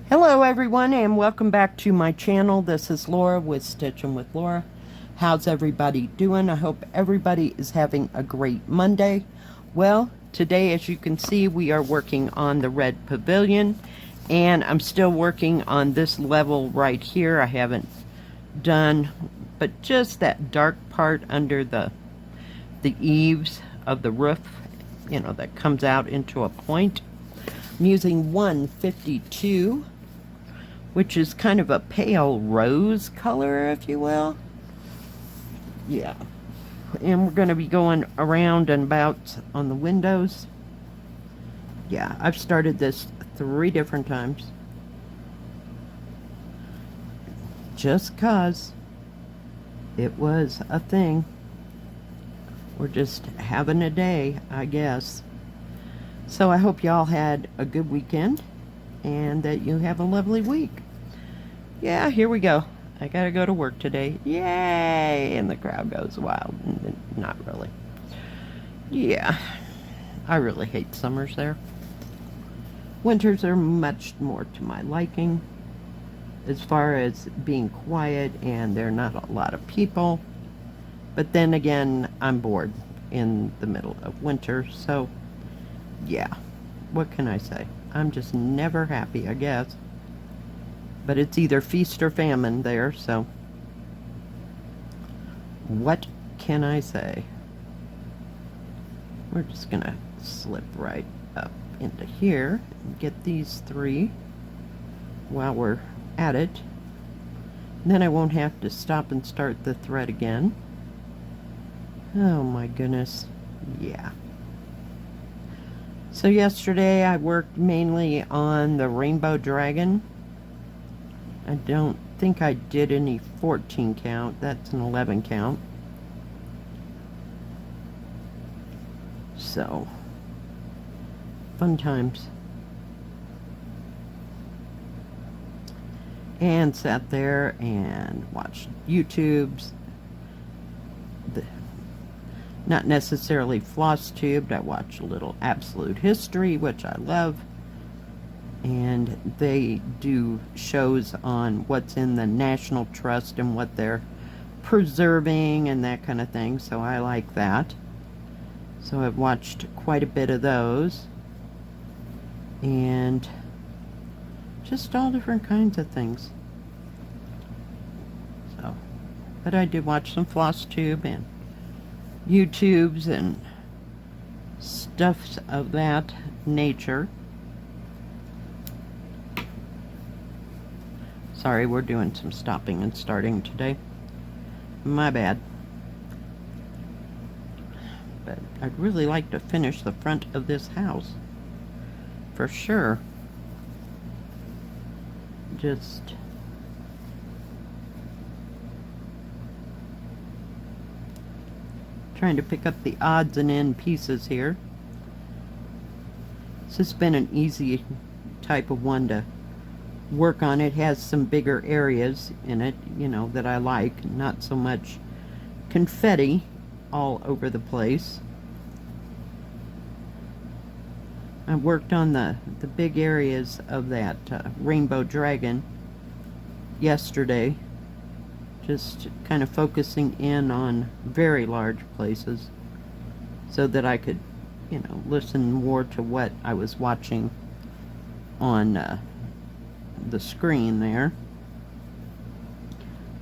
Hello everyone and welcome back to my channel. This is Laura with Stitchin with Laura. How's everybody doing? I hope everybody is having a great Monday. Well, today as you can see we are working on the red pavilion and I'm still working on this level right here. I haven't done but just that dark part under the eaves of the roof, you know, that comes out into a point. I'm using 152, which is kind of a pale rose color, if you will. Yeah. And we're going to be going around and about on the windows. Yeah, I've started this 3 different times. Just 'cause it was a thing. We're just having a day, I guess. So I hope y'all had a good weekend and that you have a lovely week. Yeah, here we go. I gotta go to work today. Yay! And the crowd goes wild. Not really. Yeah. I really hate summers there. Winters are much more to my liking as far as being quiet and there are not a lot of people. But then again, I'm bored in the middle of winter, so yeah. What can I say? I'm just never happy, I guess. But it's either feast or famine there, so what can I say? We're just gonna slip right up into here and get these 3 while we're at it. And then I won't have to stop and start the thread again. Oh my goodness. Yeah. So yesterday I worked mainly on the rainbow dragon. I don't think I did any 14 count. That's an 11 count. So, fun times. And sat there and watched YouTubes. Not necessarily floss tubed. I watched a little Absolute History, which I love. And they do shows on what's in the National Trust and what they're preserving and that kind of thing, so I like that. So I've watched quite a bit of those. And just all different kinds of things. So, but I did watch some floss tube and YouTubes and stuff of that nature. Sorry, we're doing some stopping and starting today. My bad. But I'd really like to finish the front of this house. For sure. Just trying to pick up the odds and end pieces here. This has been an easy type of one to work on. It has some bigger areas in it, you know, that I like. Not so much confetti all over the place. I worked on the big areas of that rainbow dragon yesterday. Just kind of focusing in on very large places so that I could, you know, listen more to what I was watching on the screen there.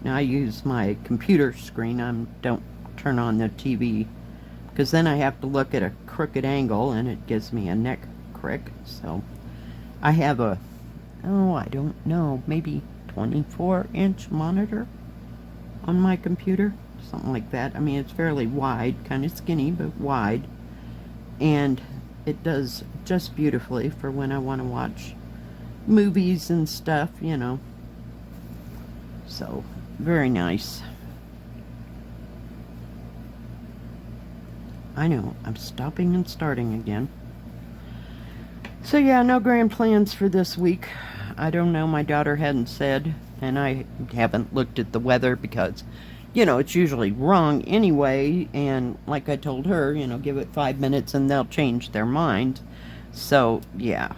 Now I use my computer screen. I don't turn on the TV because then I have to look at a crooked angle and it gives me a neck crick. So I have a, oh, I don't know, maybe 24-inch monitor on my computer, something like that. I mean, it's fairly wide, kind of skinny, but wide. And it does just beautifully for when I want to watch movies and stuff, you know. So, very nice. I know, I'm stopping and starting again. So yeah, no grand plans for this week. I don't know, my daughter hadn't said, and I haven't looked at the weather because, you know, it's usually wrong anyway, and like I told her, you know, give it 5 minutes and they'll change their mind. So, yeah.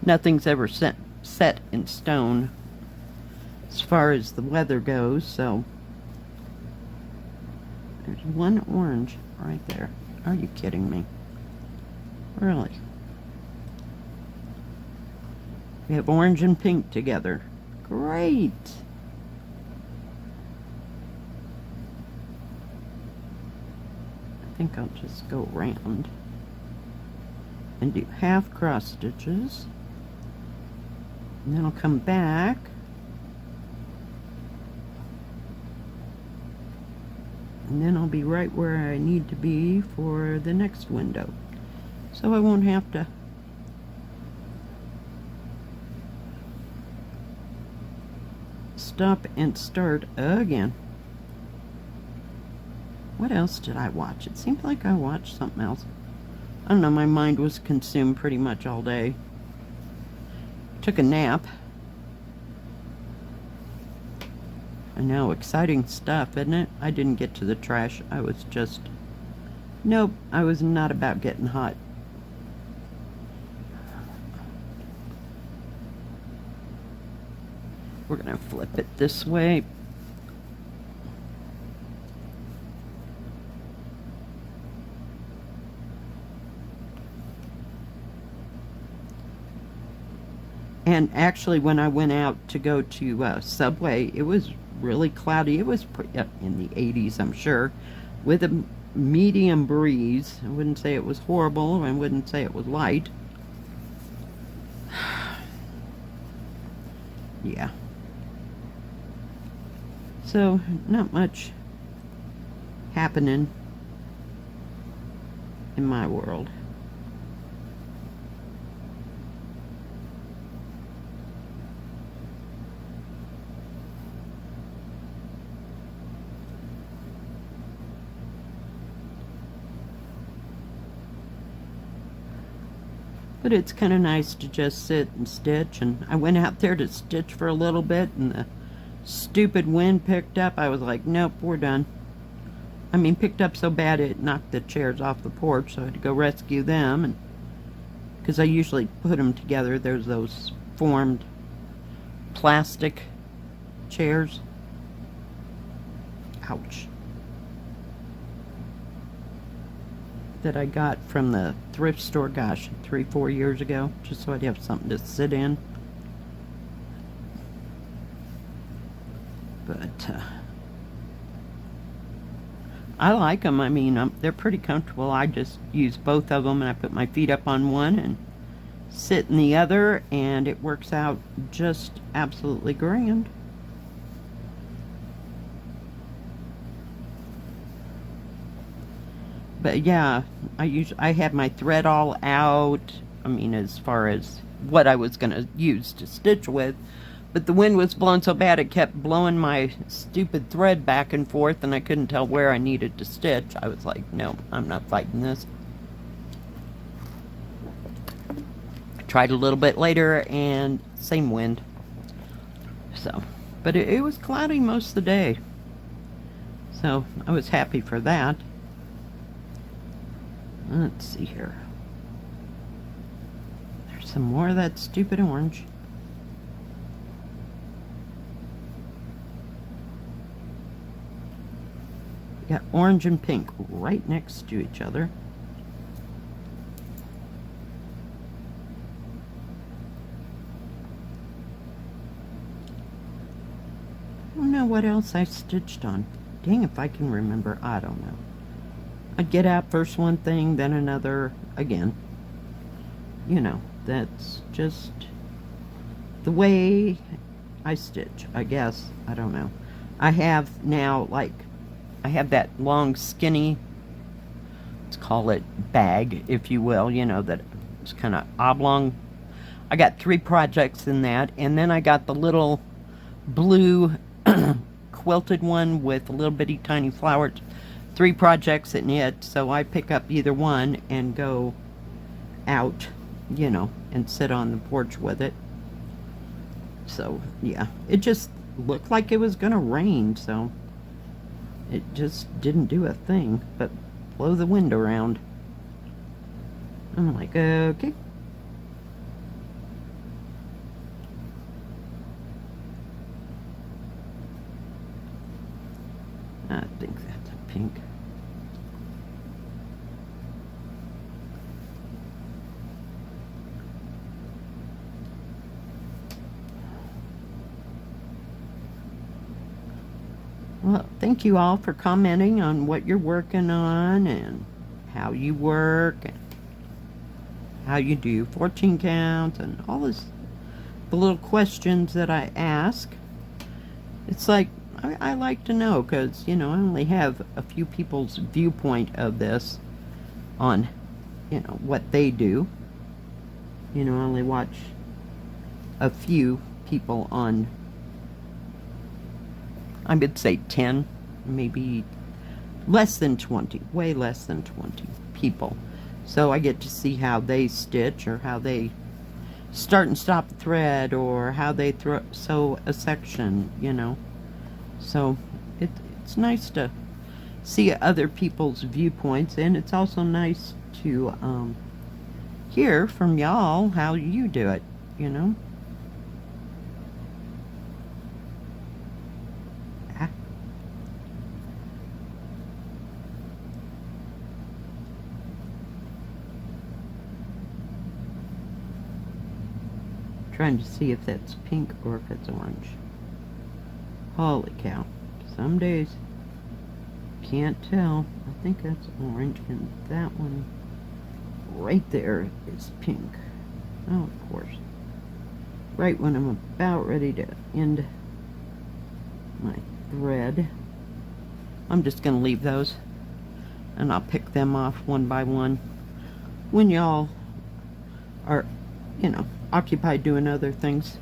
nothing's ever set in stone as far as the weather goes, so there's one orange right there. Are you kidding me? Really? We have orange and pink together. Great! I think I'll just go around and do half cross stitches, and then I'll come back and then I'll be right where I need to be for the next window, so I won't have to stop and start again. What else did I watch? It seemed like I watched something else. I don't know, my mind was consumed pretty much all day. Took a nap. I know, exciting stuff, isn't it? I didn't get to the trash. I was just... Nope, I was not about getting hot. We're gonna flip it this way. And actually, when I went out to go to Subway, it was really cloudy. It was in the 80s, I'm sure, with a medium breeze. I wouldn't say it was horrible. I wouldn't say it was light. Yeah. So, not much happening in my world. But it's kind of nice to just sit and stitch, and I went out there to stitch for a little bit, and the stupid wind picked up. I was like, nope, we're done. I mean, picked up so bad it knocked the chairs off the porch, so I had to go rescue them, and because I usually put them together. There's those formed plastic chairs. Ouch. That I got from the thrift store, gosh, 3-4 years ago, just so I'd have something to sit in. But I like them. I mean, they're pretty comfortable. I just use both of them, and I put my feet up on one and sit in the other, and it works out just absolutely grand. But yeah, I had my thread all out. I mean, as far as what I was going to use to stitch with. But the wind was blowing so bad it kept blowing my stupid thread back and forth, and I couldn't tell where I needed to stitch. I was like, no, I'm not fighting this. I tried a little bit later, and same wind. So, but it was cloudy most of the day. So, I was happy for that. Let's see here. There's some more of that stupid orange. We got orange and pink right next to each other. I don't know what else I stitched on. Dang if I can remember. I don't know. I'd get out first one thing, then another again. You know, that's just the way I stitch, I guess. I don't know. I have now, like, I have that long, skinny, let's call it bag, if you will, you know, that it's kind of oblong. I got 3 projects in that, and then I got the little blue quilted one with a little bitty tiny flowers. 3 projects in it, so I pick up either one and go out, you know, and sit on the porch with it. So, yeah, it just looked like it was gonna rain, so it just didn't do a thing but blow the wind around. I'm like, okay. I think that's a pink. Well, thank you all for commenting on what you're working on and how you work and how you do 14 count and all this, the little questions that I ask. It's like, I like to know, because, you know, I only have a few people's viewpoint of this on, you know, what they do. You know, I only watch a few people on, I would say 10, maybe less than 20, way less than 20 people. So I get to see how they stitch, or how they start and stop a thread, or how they sew a section, you know. So it's nice to see other people's viewpoints, and it's also nice to hear from y'all how you do it, you know. Trying to see if that's pink or if it's orange. Holy cow. Some days can't tell. I think that's orange, and that one right there is pink. Oh, of course. Right when I'm about ready to end my thread. I'm just going to leave those, and I'll pick them off one by one when y'all are, you know, occupied doing other things.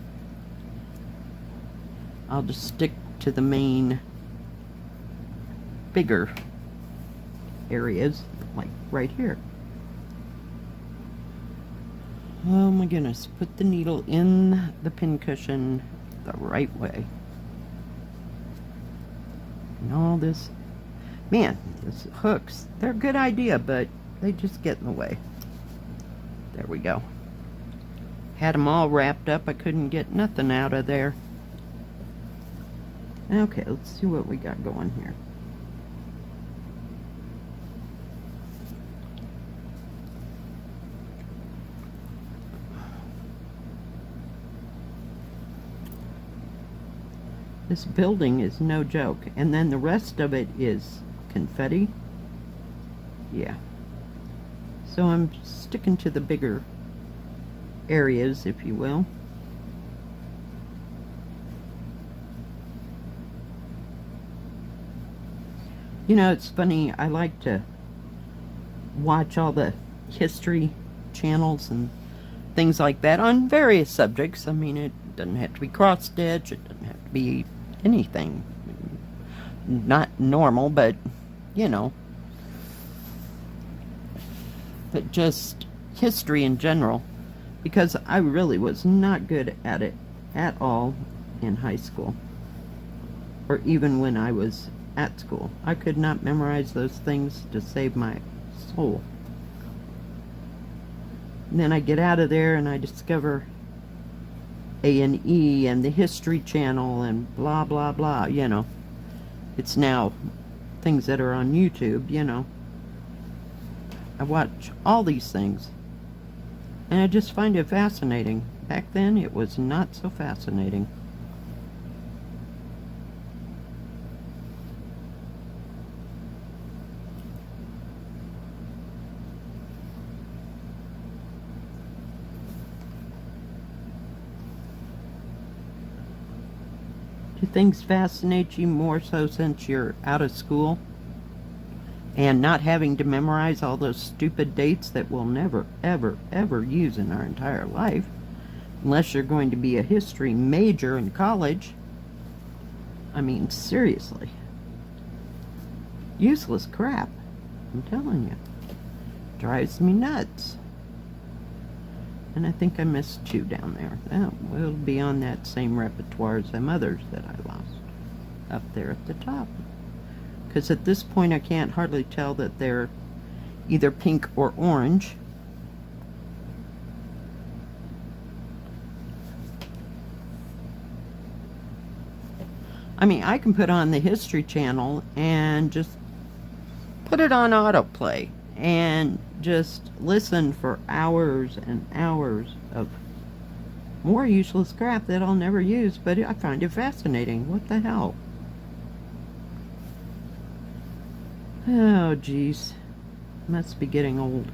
I'll just stick to the main bigger areas, like right here. Oh my goodness, put the needle in the pin cushion the right way. And all this, man, these hooks, they're a good idea, but they just get in the way. There we go. Had them all wrapped up. I couldn't get nothing out of there. Okay, let's see what we got going here. This building is no joke. And then the rest of it is confetti. Yeah. So I'm sticking to the bigger areas, if you will. You know, it's funny, I like to watch all the history channels and things like that on various subjects. I mean, it doesn't have to be cross stitch, it doesn't have to be anything not normal, but you know, but just history in general, because I really was not good at it at all in high school, or even when I was at school. I could not memorize those things to save my soul. And then I get out of there and I discover A&E and the History Channel and blah blah blah, you know. It's now things that are on YouTube, you know. I watch all these things, and I just find it fascinating. Back then it was not so fascinating. Do things fascinate you more so since you're out of school and not having to memorize all those stupid dates that we'll never, ever, ever use in our entire life, unless you're going to be a history major in college? I mean, seriously. Useless crap. I'm telling you. Drives me nuts. And I think I missed 2 down there. That will be on that same repertoire as them others that I lost up there at the top. Because at this point I can't hardly tell that they're either pink or orange. I mean, I can put on the History Channel and just put it on autoplay and just listen for hours and hours of more useless crap that I'll never use, but I find it fascinating. What the hell? Oh, geez. Must be getting old.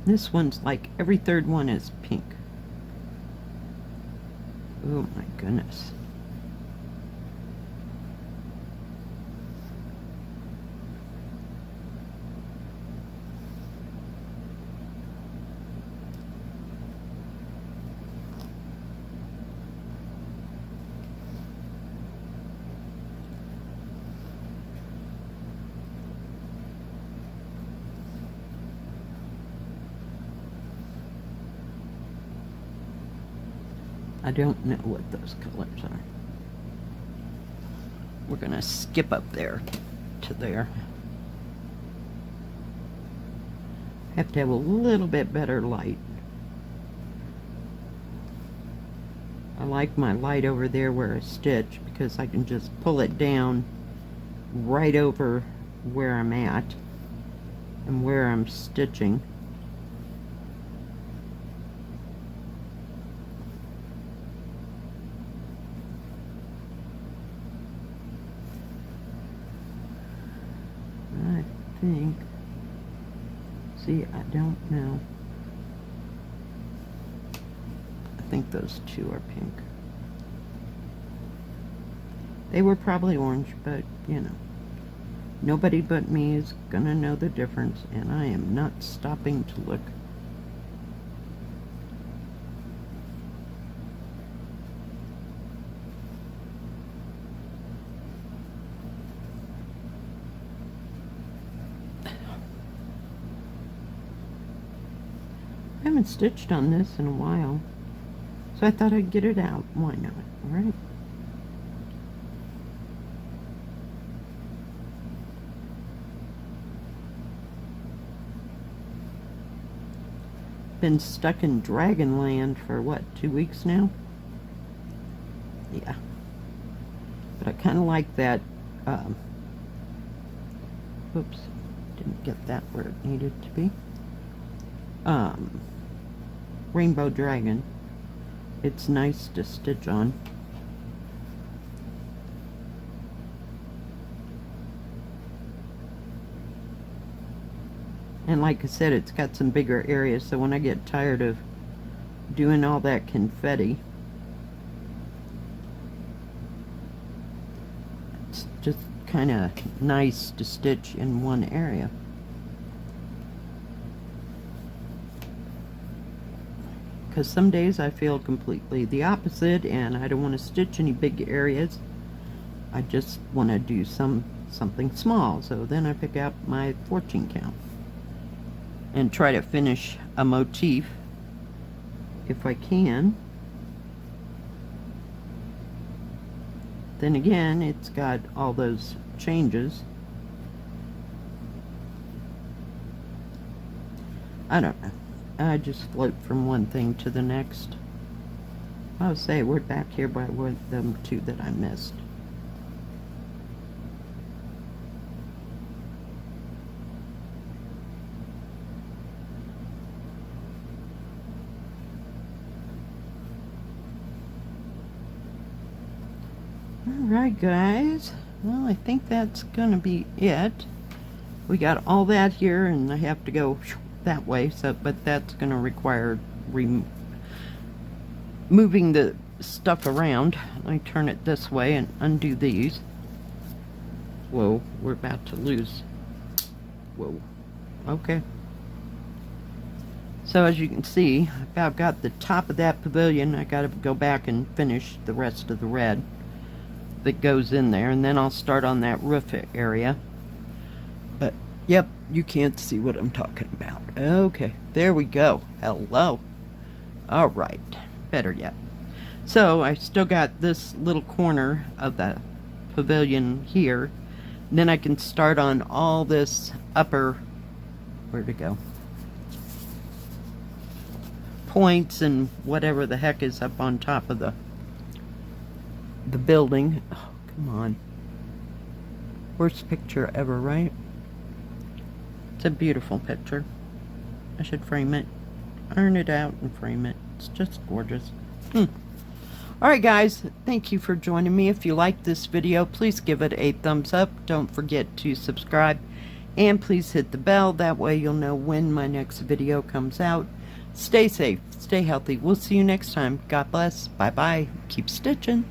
This one's like every third one is pink. Oh my goodness. I don't know what those colors are. We're gonna skip up there to there. Have to have a little bit better light. I like my light over there where I stitch because I can just pull it down right over where I'm at and where I'm stitching. Think. See, I don't know. I think those two are pink. They were probably orange, but you know, nobody but me is gonna know the difference, and I am not stopping to look. I haven't stitched on this in a while, so I thought I'd get it out. Why not, right? Been stuck in Dragonland for what, 2 weeks now? Yeah. But I kind of like that, oops, didn't get that where it needed to be. Rainbow Dragon. It's nice to stitch on. And like I said, it's got some bigger areas, so when I get tired of doing all that confetti, it's just kind of nice to stitch in one area. Because some days I feel completely the opposite and I don't want to stitch any big areas. I just want to do something small. So then I pick out my fortune count and try to finish a motif if I can. Then again, it's got all those changes. I don't know. I just float from one thing to the next. I'll say we're back here by them two that I missed. Alright guys, well I think that's gonna be it. We got all that here and I have to go that way, so but that's going to require moving the stuff around. Let me turn it this way and undo these. Whoa, we're about to lose. Whoa, okay. So as you can see, I've got the top of that pavilion. I got to go back and finish the rest of the red that goes in there, and then I'll start on that roof area. But yep, you can't see what I'm talking about. Okay, there we go. Hello. All right, better yet. So I still got this little corner of the pavilion here. Then I can start on all this upper, where to go? Points and whatever the heck is up on top of the building. Oh, come on. Worst picture ever, right? It's a beautiful picture. I should frame it. Iron it out and frame it. It's just gorgeous. Alright guys, thank you for joining me. If you like this video, please give it a thumbs up. Don't forget to subscribe. And please hit the bell. That way you'll know when my next video comes out. Stay safe. Stay healthy. We'll see you next time. God bless. Bye-bye. Keep stitching.